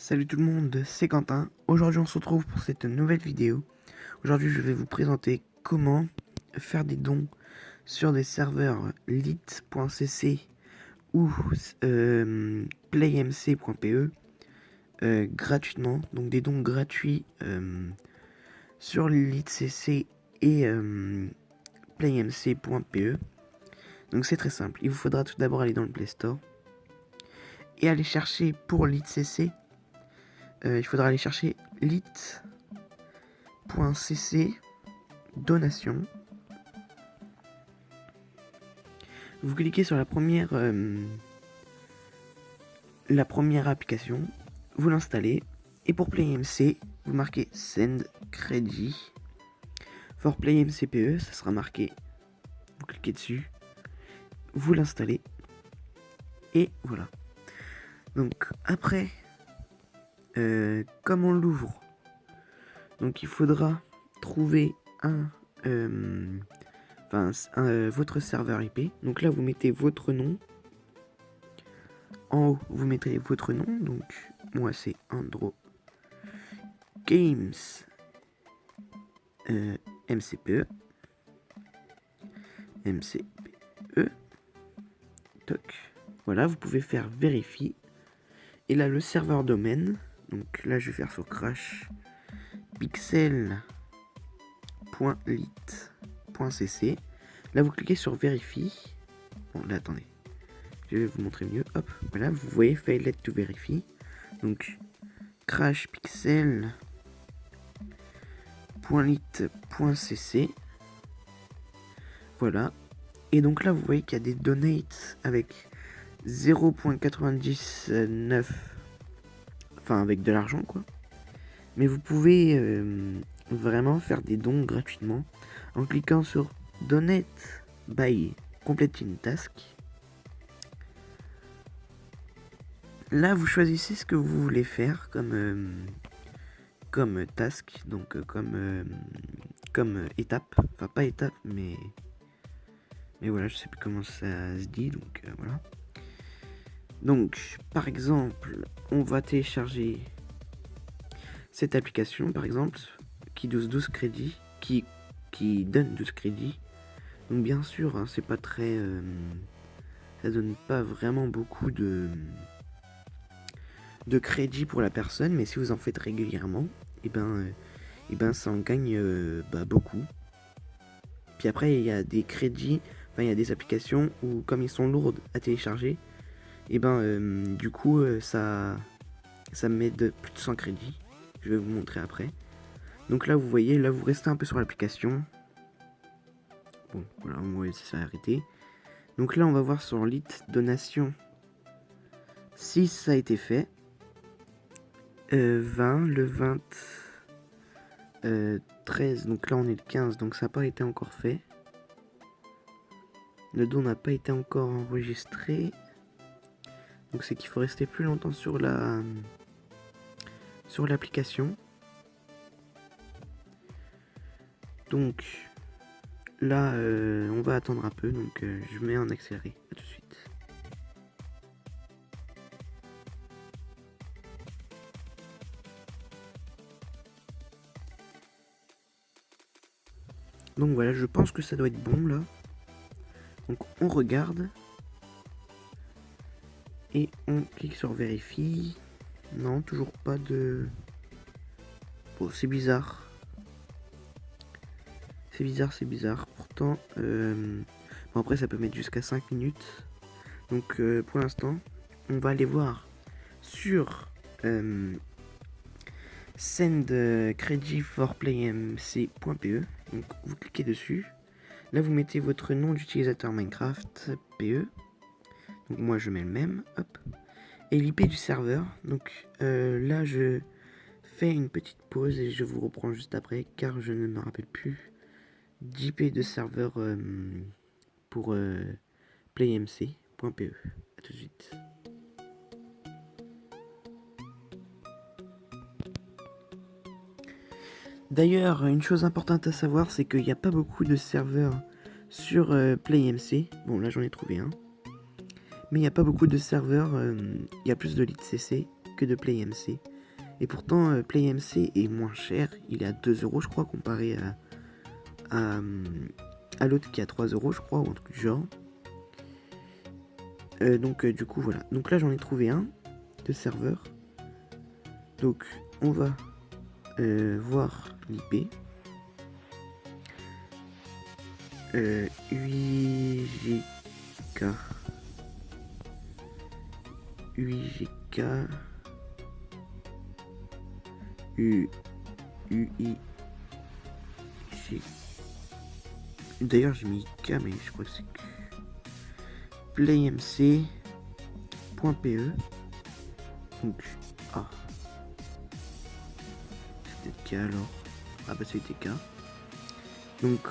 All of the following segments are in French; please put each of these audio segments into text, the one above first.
Salut tout le monde, c'est Quentin. Aujourd'hui on se retrouve pour cette nouvelle vidéo. Aujourd'hui je vais vous présenter comment faire des dons sur des serveurs lit.cc ou playmc.pe gratuitement. Donc des dons gratuits sur lit.cc et playmc.pe. Donc c'est très simple, il vous faudra tout d'abord aller dans le Play Store et aller chercher pour lit.cc. Il faudra aller chercher lit.cc donation. Vous cliquez sur la première application, vous l'installez et pour PlayMC, vous marquez Send Credit. For PlayMCPE, ça sera marqué. Vous cliquez dessus, vous l'installez et voilà. Donc après, comme on l'ouvre, donc il faudra trouver votre serveur IP. Donc là vous mettez votre nom. En haut vous mettrez votre nom. Donc moi c'est Andro Games MCPE. Toc. Voilà, vous pouvez faire vérifier. Et là le serveur domaine. Donc là je vais faire sur crash pixel.lit.cc. Là vous cliquez sur vérifie. Bon là attendez, je vais vous montrer mieux. Hop, voilà, vous voyez failed to verify. Donc crash pixel.lit.cc. Voilà. Et donc là vous voyez qu'il y a des donates avec 0.99, enfin avec de l'argent quoi. Mais vous pouvez vraiment faire des dons gratuitement en cliquant sur Donate by Completing Task. Là, vous choisissez ce que vous voulez faire comme task, donc comme étape. Enfin, pas étape, mais voilà, je sais plus comment ça se dit, donc voilà. Donc, par exemple, on va télécharger cette application, par exemple, qui donne 12 crédits, qui donne 12 crédits. Donc bien sûr, hein, c'est pas très... ça donne pas vraiment beaucoup de crédits pour la personne, mais si vous en faites régulièrement, et ben ça en gagne beaucoup. Puis après, il y a des crédits, enfin il y a des applications où comme ils sont lourdes à télécharger, et du coup ça me met de plus de 100 crédits. Je vais vous montrer après. Donc là vous voyez, là vous restez un peu sur l'application. Bon voilà, vous voyez ça s'est arrêté. Donc là on va voir sur lit donation si ça a été fait. 20, le 20, 13, donc là on est le 15, donc ça n'a pas été encore fait. Le don n'a pas été encore enregistré. Donc c'est qu'il faut rester plus longtemps sur l'application. Donc là on va attendre un peu, donc je mets en accéléré. À tout de suite. Donc voilà, je pense que ça doit être bon là. Donc on regarde. Et on clique sur vérifie. Non, toujours pas de... Bon, c'est bizarre. C'est bizarre. Pourtant, bon après ça peut mettre jusqu'à 5 minutes. Donc pour l'instant, on va aller voir sur Send Credit for PlayMC.pe. Donc vous cliquez dessus. Là vous mettez votre nom d'utilisateur Minecraft PE. Donc moi je mets le même. Hop. Et l'IP du serveur. Donc là je fais une petite pause et je vous reprends juste après car je ne me rappelle plus d'IP de serveur pour playmc.pe. A tout de suite. D'ailleurs, une chose importante à savoir, c'est qu'il n'y a pas beaucoup de serveurs sur PlayMC. Bon, là j'en ai trouvé un. Mais il n'y a pas beaucoup de serveurs. Il y a plus de lit.cc que de PlayMC. Et pourtant, PlayMC est moins cher. Il est à 2 euros, je crois, comparé à, à l'autre qui est à 3 euros, je crois, ou un truc du genre. Donc, du coup, voilà. Donc là, j'en ai trouvé un de serveur. Donc, on va voir l'IP. 8G. 8G. UI. D'ailleurs, j'ai mis K, mais je crois que c'est playmc.pe. Donc, ah. C'est peut-être K alors. Ah bah c'était K. Donc,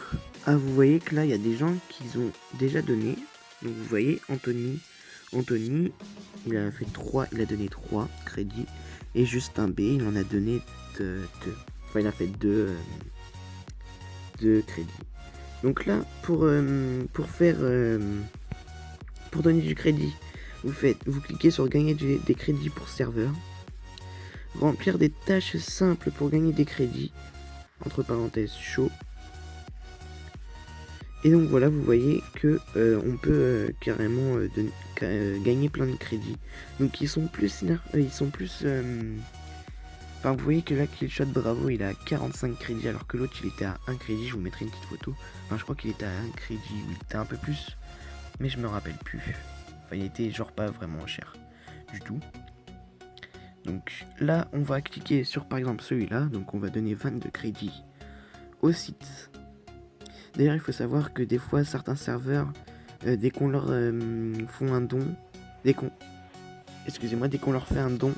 ah, vous voyez que là, il y a des gens qui ont déjà donné. Donc, vous voyez, Anthony, il a fait 3, il a donné 3 crédits. Et Justin B, il en a donné 2. Enfin, il a fait 2 crédits. Donc là, pour donner du crédit, vous cliquez sur gagner des crédits pour serveur. Remplir des tâches simples pour gagner des crédits. Entre parenthèses, chaud. Et donc voilà, vous voyez que on peut carrément gagner plein de crédits. Donc ils sont plus enfin, vous voyez que là, Killshot Bravo, il a 45 crédits, alors que l'autre, il était à 1 crédit. Je vous mettrai une petite photo. Enfin, je crois qu'il était à 1 crédit, ou il était un peu plus, mais je me rappelle plus. Enfin, il était genre pas vraiment cher du tout. Donc là, on va cliquer sur, par exemple, celui-là. Donc on va donner 22 crédits au site. D'ailleurs, il faut savoir que des fois, certains serveurs, dès qu'on leur font un don, dès qu'on leur fait un don,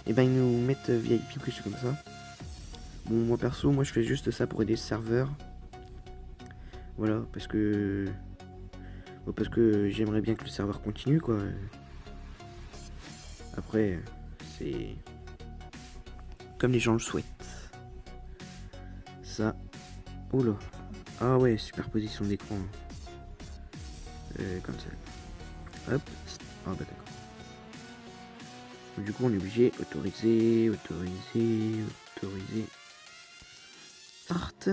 et ben ils nous mettent VIP ou quelque chose comme ça. Bon, moi perso, moi je fais juste ça pour aider le serveur. Voilà, parce que j'aimerais bien que le serveur continue, quoi. Après, c'est comme les gens le souhaitent. Ça. Oula. Ah ouais, superposition d'écran. Comme ça. Hop. Ah bah d'accord. Du coup, on est obligé autoriser. Start.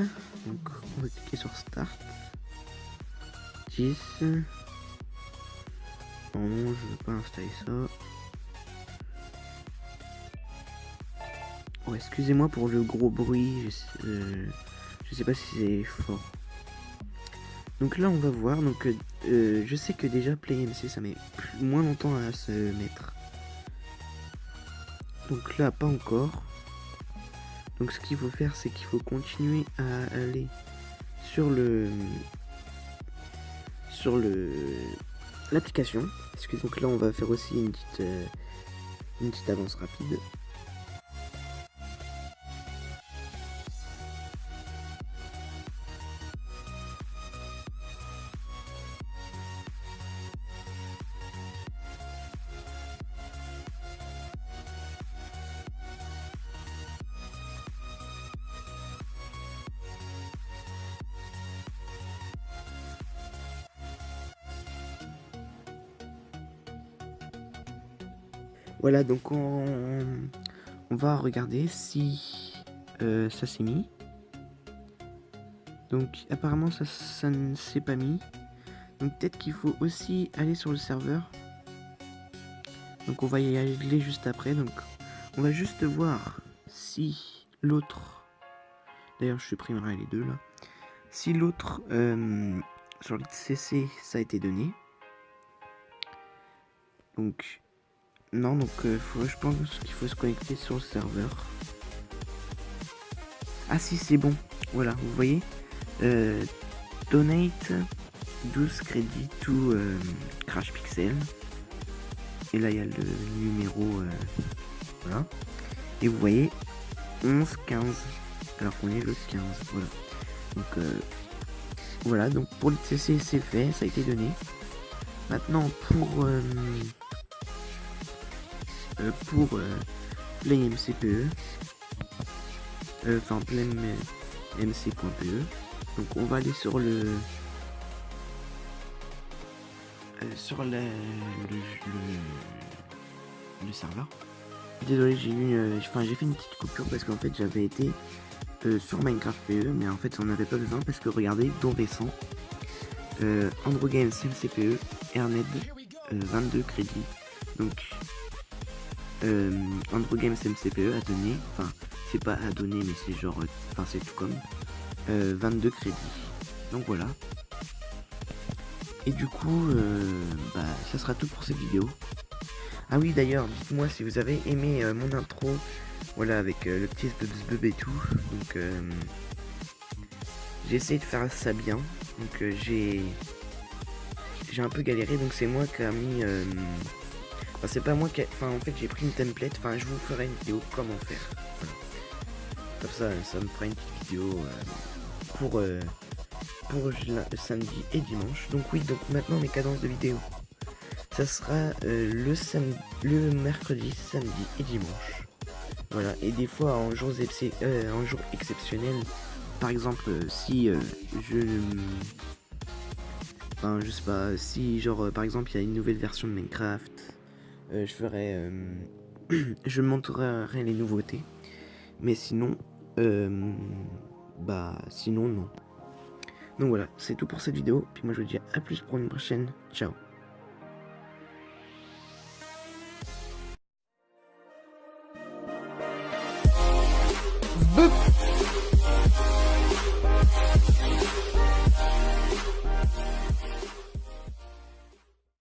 Donc, on va cliquer sur Start. 10. Non, je veux pas installer ça. Oh, excusez-moi pour le gros bruit. Je sais pas si c'est fort. Donc là, on va voir. Donc, je sais que déjà PlayMC, ça met moins longtemps à se mettre. Donc là, pas encore. Donc ce qu'il faut faire, c'est qu'il faut continuer à aller sur l'application. Donc là, on va faire aussi une petite avance rapide. Voilà, donc on va regarder si ça s'est mis. Donc apparemment ça ne s'est pas mis. Donc peut-être qu'il faut aussi aller sur le serveur. Donc on va y aller juste après. Donc on va juste voir si l'autre... D'ailleurs je supprimerai les deux là. Si l'autre sur le CC ça a été donné. Donc... Non, donc je pense qu'il faut se connecter sur le serveur. Ah si, c'est bon. Voilà, vous voyez. Donate 12 crédits to Crash Pixel. Et là, il y a le numéro. Voilà. Et vous voyez, 11-15. Alors qu'on est le 15. Voilà. Donc, voilà. Donc, pour le CC, c'est fait. Ça a été donné. Maintenant, pour PlayMC.pe, enfin PlayMC.pe. Donc on va aller sur le serveur. Désolé, j'ai fait une petite coupure parce qu'en fait j'avais été sur Minecraft PE, mais en fait on n'avait pas besoin parce que regardez, Don Récent, Andro Games MCPE, Erned, 22 crédits. Donc Andro Games MCPE a donné, enfin c'est pas à donner mais c'est genre, enfin c'est tout comme 22 crédits. Donc voilà. Et du coup, bah ça sera tout pour cette vidéo. Ah oui d'ailleurs, dites-moi si vous avez aimé mon intro, voilà avec le petit zbub et tout. Donc j'ai essayé de faire ça bien. Donc j'ai un peu galéré, donc c'est moi qui a mis enfin c'est pas moi qui a... Enfin en fait j'ai pris une template, enfin je vous ferai une vidéo comment faire. Voilà. Comme ça me fera une petite vidéo pour samedi et dimanche. Donc oui, donc maintenant mes cadences de vidéo. Ça sera le mercredi, samedi et dimanche. Voilà, et des fois en jour exceptionnel, par exemple si enfin je sais pas, si genre par exemple il y a une nouvelle version de Minecraft, je ferai je montrerai les nouveautés. Mais sinon bah sinon non. Donc voilà, c'est tout pour cette vidéo. Puis moi je vous dis à plus pour une prochaine. Ciao. Zbip.